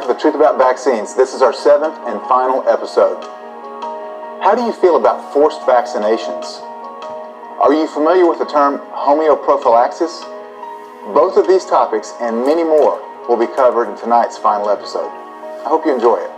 to The Truth About Vaccines. This is our 7th and final episode. How do you feel about forced vaccinations? Are you familiar with the term homeoprophylaxis? Both of these topics and many more will be covered in tonight's final episode. I hope you enjoy it.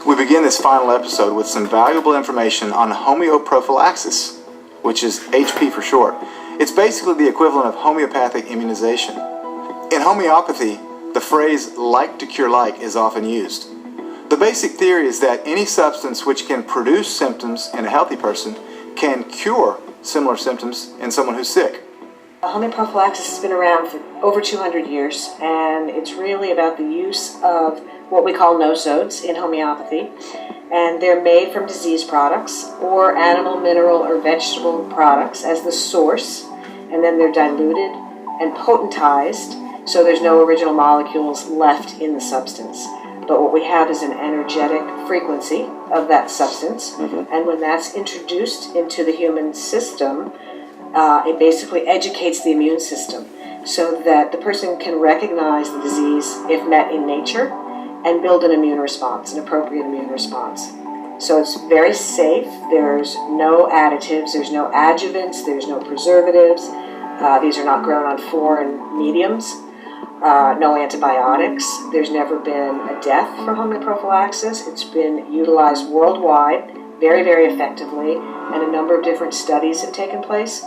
We begin this final episode with some valuable information on homeoprophylaxis, which is HP for short. It's basically the equivalent of homeopathic immunization. In homeopathy, the phrase like to cure like is often used. The basic theory is that any substance which can produce symptoms in a healthy person can cure similar symptoms in someone who's sick. Homeoprophylaxis has been around for over 200 years, and it's really about the use of what we call nosodes in homeopathy, and they're made from disease products or animal, mineral, or vegetable products as the source, and then they're diluted and potentized so there's no original molecules left in the substance. But what we have is an energetic frequency of that substance, and when that's introduced into the human system, it basically educates the immune system so that the person can recognize the disease if met in nature and build an immune response, an appropriate immune response. So it's very safe. There's no additives, there's no adjuvants, there's no preservatives. These are not grown on foreign mediums. No antibiotics. There's never been a death from homeoprophylaxis. It's been utilized worldwide very, very effectively, and a number of different studies have taken place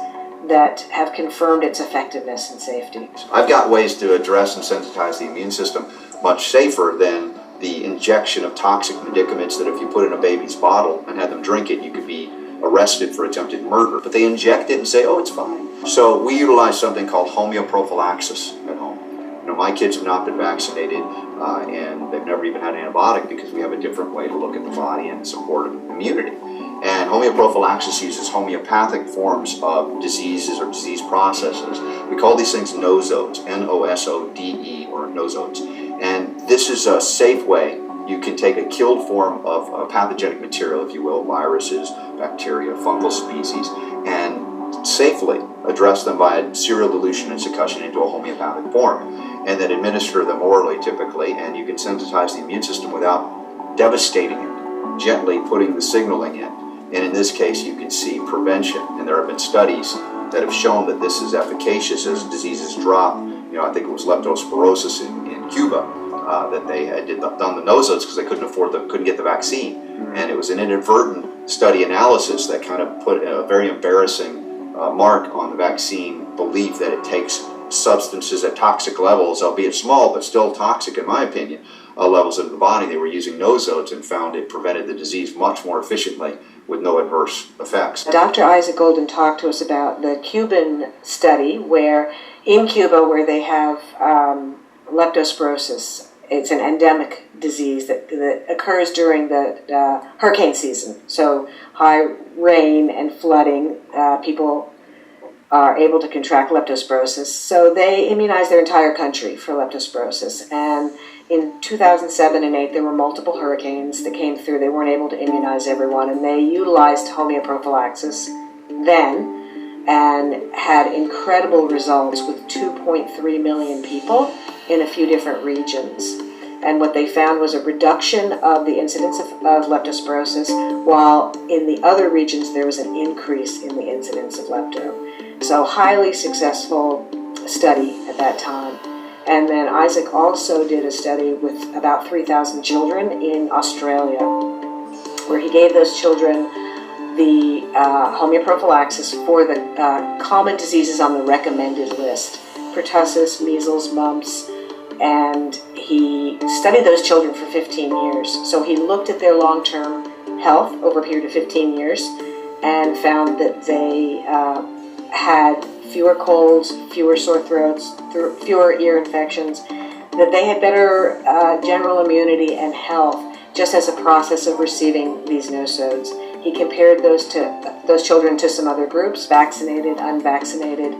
that have confirmed its effectiveness and safety. I've got ways to address and sensitize the immune system much safer than the injection of toxic medicaments that if you put in a baby's bottle and had them drink it, you could be arrested for attempted murder. But they inject it and say, oh, it's fine. So we utilize something called homeoprophylaxis at home. You know, my kids have not been vaccinated and they've never even had an antibiotic because we have a different way to look at the body and support immunity. And homeoprophylaxis uses homeopathic forms of diseases or disease processes. We call these things nosodes, N-O-S-O-D-E, or nosodes. And this is a safe way. You can take a killed form of a pathogenic material, if you will, viruses, bacteria, fungal species, and safely address them by serial dilution and succussion into a homeopathic form, and then administer them orally typically, and you can sensitize the immune system without devastating it, gently putting the signaling in. And in this case, you can see prevention. And there have been studies that have shown that this is efficacious as diseases drop. You know, I think it was leptospirosis in Cuba that they had done the nosodes because they couldn't get the vaccine. And it was an inadvertent study analysis that kind of put a very embarrassing mark on the vaccine belief that it takes substances at toxic levels, albeit small, but still toxic in my opinion, levels into the body. They were using nosodes and found it prevented the disease much more efficiently with no adverse effects. Dr. Isaac Golden talked to us about the Cuban study where in Cuba where they have leptospirosis. It's an endemic disease that occurs during the hurricane season. So high rain and flooding, people are able to contract leptospirosis. So they immunized their entire country for leptospirosis. And in 2007 and 2008, there were multiple hurricanes that came through. They weren't able to immunize everyone, and they utilized homeoprophylaxis then and had incredible results with 2.3 million people in a few different regions. And what they found was a reduction of the incidence of leptospirosis, while in the other regions there was an increase in the incidence of lepto. So highly successful study at that time. And then Isaac also did a study with about 3,000 children in Australia, where he gave those children the homeoprophylaxis for the common diseases on the recommended list, pertussis, measles, mumps, and he studied those children for 15 years. So he looked at their long-term health over a period of 15 years and found that they had fewer colds, fewer sore throats, fewer ear infections, that they had better general immunity and health just as a process of receiving these nosodes. He compared those children to some other groups, vaccinated, unvaccinated,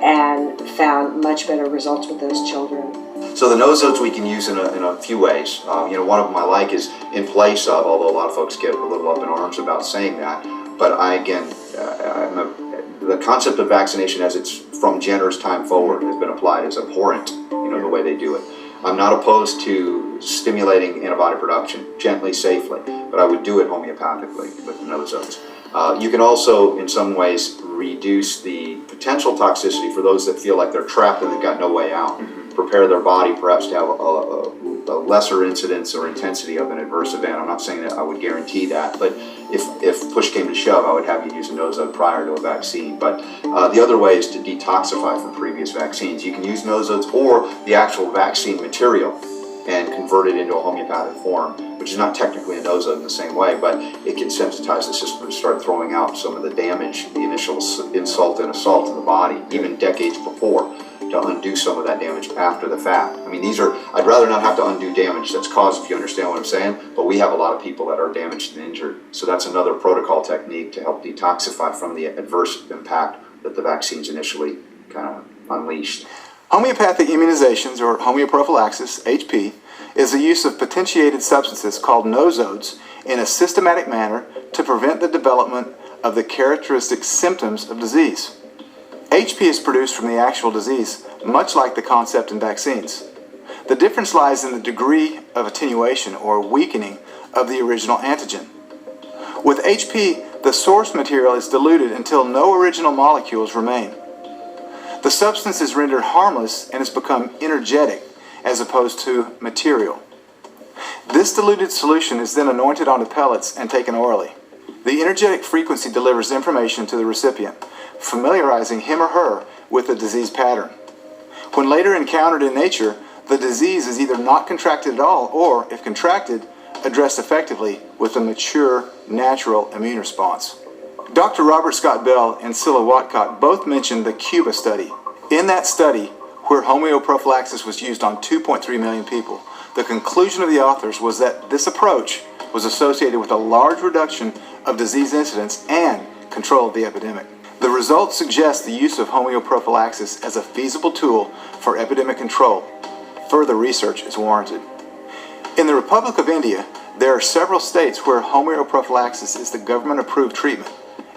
and found much better results with those children. So the nosodes we can use in a few ways. One of them I like is in place of, although a lot of folks get a little up in arms about saying that. But the concept of vaccination as it's from Jenner's time forward has been applied as abhorrent, the way they do it. I'm not opposed to stimulating antibody production gently, safely, but I would do it homeopathically with nosodes. You can also, in some ways, reduce the potential toxicity for those that feel like they're trapped and they've got no way out. Prepare their body perhaps to have a lesser incidence or intensity of an adverse event. I'm not saying that I would guarantee that, but if push came to shove, I would have you use a nosode prior to a vaccine. But the other way is to detoxify from previous vaccines. You can use nosodes or the actual vaccine material and convert it into a homeopathic form, which is not technically a nosode in the same way, but it can sensitize the system to start throwing out some of the damage, the initial insult and assault to the body, even decades before, to undo some of that damage after the fact. I mean, I'd rather not have to undo damage that's caused, if you understand what I'm saying, but we have a lot of people that are damaged and injured. So that's another protocol technique to help detoxify from the adverse impact that the vaccines initially kind of unleashed. Homeopathic immunizations, or homeoprophylaxis, HP, is the use of potentiated substances called nosodes in a systematic manner to prevent the development of the characteristic symptoms of disease. HP is produced from the actual disease, much like the concept in vaccines. The difference lies in the degree of attenuation or weakening of the original antigen. With HP, the source material is diluted until no original molecules remain. The substance is rendered harmless and has become energetic as opposed to material. This diluted solution is then anointed onto pellets and taken orally. The energetic frequency delivers information to the recipient, familiarizing him or her with the disease pattern. When later encountered in nature, the disease is either not contracted at all or, if contracted, addressed effectively with a mature, natural immune response. Dr. Robert Scott Bell and Cilla Watcott both mentioned the Cuba study. In that study, where homeoprophylaxis was used on 2.3 million people, the conclusion of the authors was that this approach was associated with a large reduction of disease incidence and control of the epidemic. The results suggest the use of homeoprophylaxis as a feasible tool for epidemic control. Further research is warranted. In the Republic of India, there are several states where homeoprophylaxis is the government-approved treatment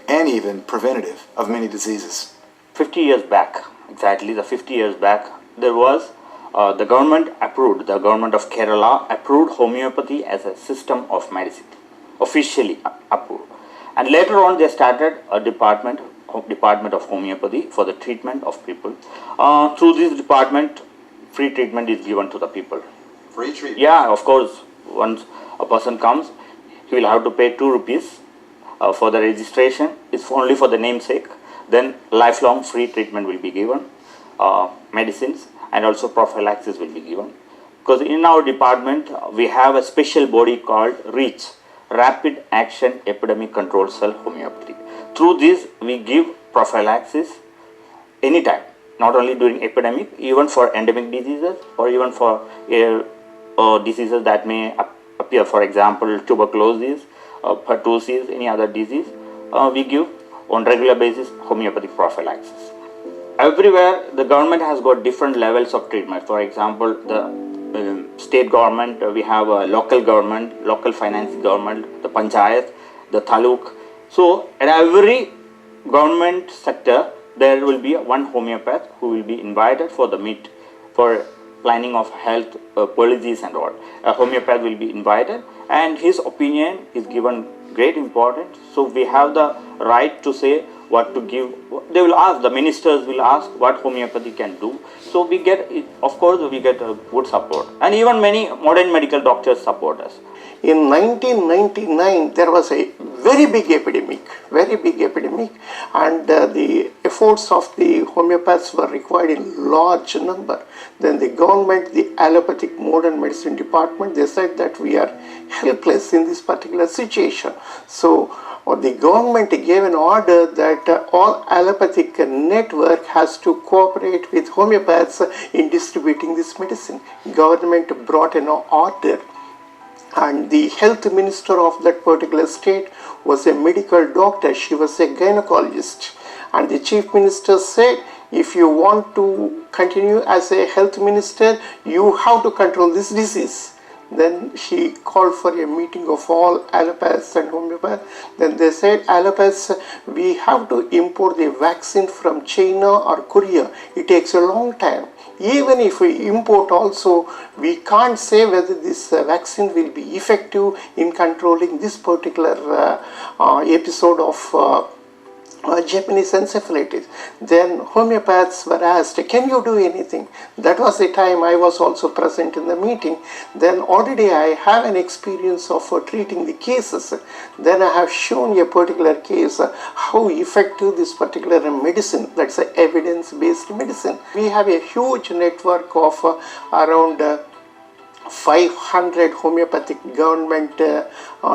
and even preventative of many diseases. 50 years back, exactly the 50 years back, there was the government of Kerala approved homeopathy as a system of medicine, officially approved. And later on they started a department of homeopathy for the treatment of people. Through this department, free treatment is given to the people. Free treatment? Yeah, of course. Once a person comes, he will have to pay 2 rupees for the registration. It's only for the namesake. Then lifelong free treatment will be given, medicines, and also prophylaxis will be given. Because in our department, we have a special body called REACH, Rapid Action Epidemic Control Cell Homeopathy. Through this, we give prophylaxis anytime, not only during epidemic, even for endemic diseases or even for diseases that may appear, for example, tuberculosis, pertussis, any other disease. We give on regular basis homeopathic prophylaxis. Everywhere the government has got different levels of treatment. For example, the state government, we have a local government, local finance government, the panchayat, the taluk. So at every government sector there will be one homeopath who will be invited for the meet for planning of health policies and all. A homeopath will be invited and his opinion is given great importance. So we have the right to say what to give. They will ask, the ministers will ask what homeopathy can do. So we get, of course, we get a good support. And even many modern medical doctors support us. In 1999, there was a very big epidemic, and the efforts of the homeopaths were required in large number. Then the government, the allopathic modern medicine department, they said that we are helpless in this particular situation. So the government gave an order that all allopathic network has to cooperate with homeopaths in distributing this medicine. Government brought an order, and the health minister of that particular state was a medical doctor. She was a gynecologist, and the chief minister said if you want to continue as a health minister, you have to control this disease. Then she called for a meeting of all allopaths and homeopaths. Then they said, allopaths, we have to import the vaccine from China or Korea. It takes a long time. Even if we import also, we can't say whether this vaccine will be effective in controlling this particular episode of Japanese encephalitis. Then homeopaths were asked, can you do anything? That was the time I was also present in the meeting. Then already I have an experience of treating the cases. Then I have shown a particular case, how effective this particular medicine, that's evidence-based medicine. We have a huge network of around 500 homeopathic government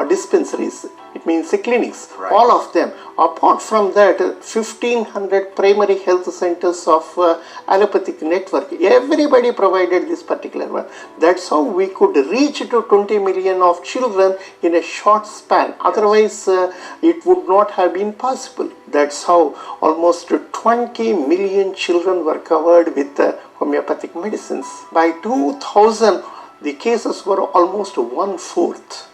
dispensaries. It means clinics, right. All of them. Apart from that, 1500 primary health centers of allopathic network. Everybody provided this particular one. That's how we could reach to 20 million of children in a short span. Otherwise, it would not have been possible. That's how almost 20 million children were covered with homeopathic medicines. By 2000, the cases were almost 1/4.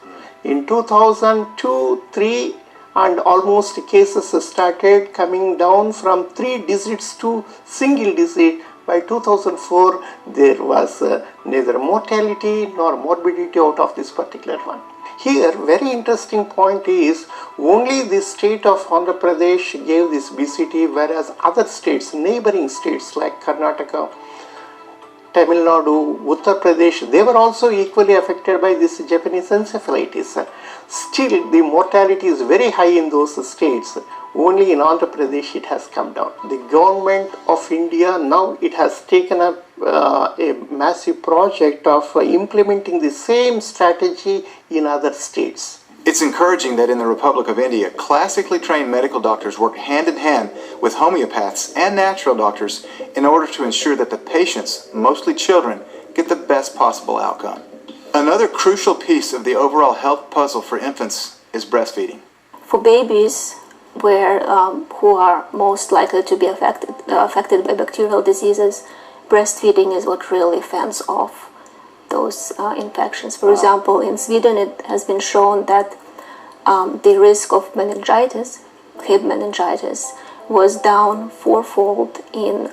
In 2002, 3 and almost cases started coming down from 3 digits to single digit. By 2004, there was neither mortality nor morbidity out of this particular one. Here, very interesting point is, only the state of Andhra Pradesh gave this BCT, whereas other states, neighboring states like Karnataka, Tamil Nadu, Uttar Pradesh, they were also equally affected by this Japanese encephalitis. Still, the mortality is very high in those states. Only in Andhra Pradesh it has come down. The government of India now, it has taken up a massive project of implementing the same strategy in other states. It's encouraging that in the Republic of India, classically trained medical doctors work hand in hand with homeopaths and natural doctors in order to ensure that the patients, mostly children, get the best possible outcome. Another crucial piece of the overall health puzzle for infants is breastfeeding. For babies who are most likely to be affected by bacterial diseases, breastfeeding is what really fends off those infections. For example, in Sweden, it has been shown that the risk of meningitis, Hib meningitis, was down 4-fold in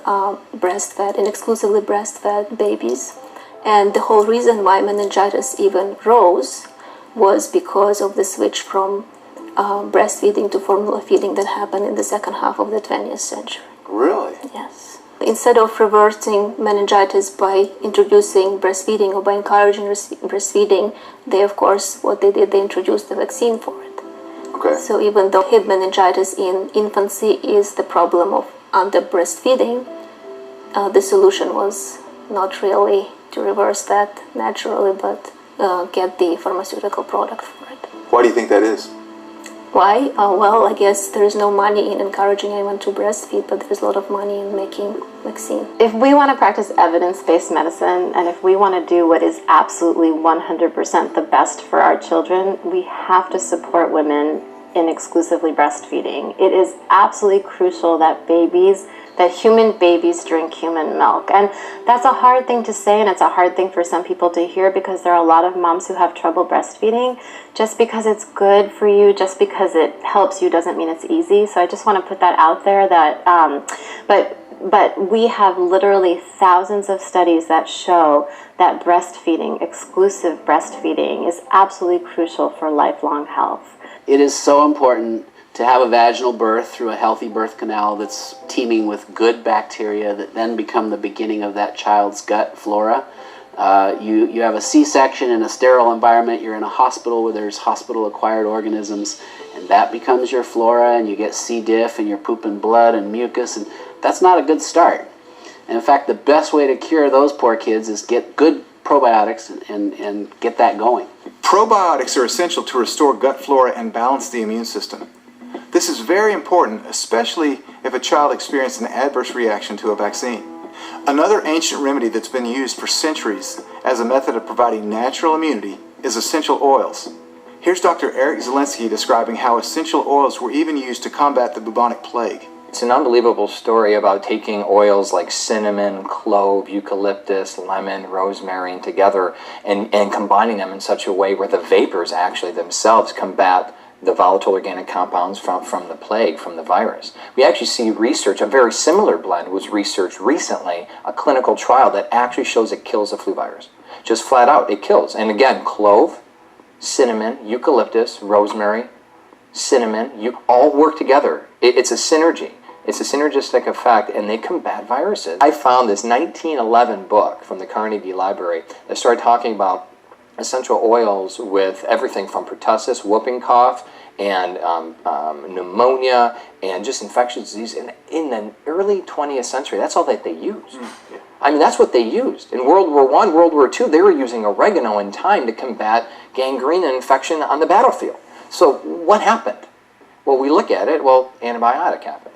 exclusively breastfed babies. And the whole reason why meningitis even rose was because of the switch from breastfeeding to formula feeding that happened in the second half of the 20th century. Really? Yes. Instead of reversing meningitis by introducing breastfeeding or by encouraging breastfeeding, they, of course, what they did, they introduced the vaccine for it. Okay. So even though Hib meningitis in infancy is the problem of under breastfeeding, the solution was not really to reverse that naturally, but get the pharmaceutical product for it. Why do you think that is? Why? Well, I guess there is no money in encouraging anyone to breastfeed, but there's a lot of money in making vaccine. If we want to practice evidence-based medicine, and if we want to do what is absolutely 100% the best for our children, we have to support women in exclusively breastfeeding. It is absolutely crucial that human babies drink human milk. And that's a hard thing to say, and it's a hard thing for some people to hear, because there are a lot of moms who have trouble breastfeeding. Just because it's good for you, just because it helps you, doesn't mean it's easy. So I just want to put that out there, that but we have literally thousands of studies that show that breastfeeding, exclusive breastfeeding, is absolutely crucial for lifelong health. It is so important to have a vaginal birth through a healthy birth canal that's teeming with good bacteria that then become the beginning of that child's gut flora. You have a C-section in a sterile environment, you're in a hospital where there's hospital-acquired organisms, and that becomes your flora, and you get C. diff, and you're pooping blood and mucus, and that's not a good start. And in fact, the best way to cure those poor kids is get good probiotics and get that going. Probiotics are essential to restore gut flora and balance the immune system. This is very important, especially if a child experienced an adverse reaction to a vaccine. Another ancient remedy that's been used for centuries as a method of providing natural immunity is essential oils. Here's Dr. Eric Zielinski describing how essential oils were even used to combat the bubonic plague. It's an unbelievable story about taking oils like cinnamon, clove, eucalyptus, lemon, rosemary together and combining them in such a way where the vapors actually themselves combat the volatile organic compounds from the plague, from the virus. We actually see research, a very similar blend was researched recently, a clinical trial that actually shows it kills the flu virus. Just flat out, it kills. And again, clove, cinnamon, eucalyptus, rosemary, cinnamon, you all work together. It's a synergy. It's a synergistic effect, and they combat viruses. I found this 1911 book from the Carnegie Library that started talking about essential oils with everything from pertussis, whooping cough, and pneumonia, and just infectious disease in the early 20th century. That's all that they used. I mean, that's what they used. In World War I, World War II, they were using oregano in time to combat gangrene and infection on the battlefield. So what happened? Well, we look at it, well, antibiotic happened.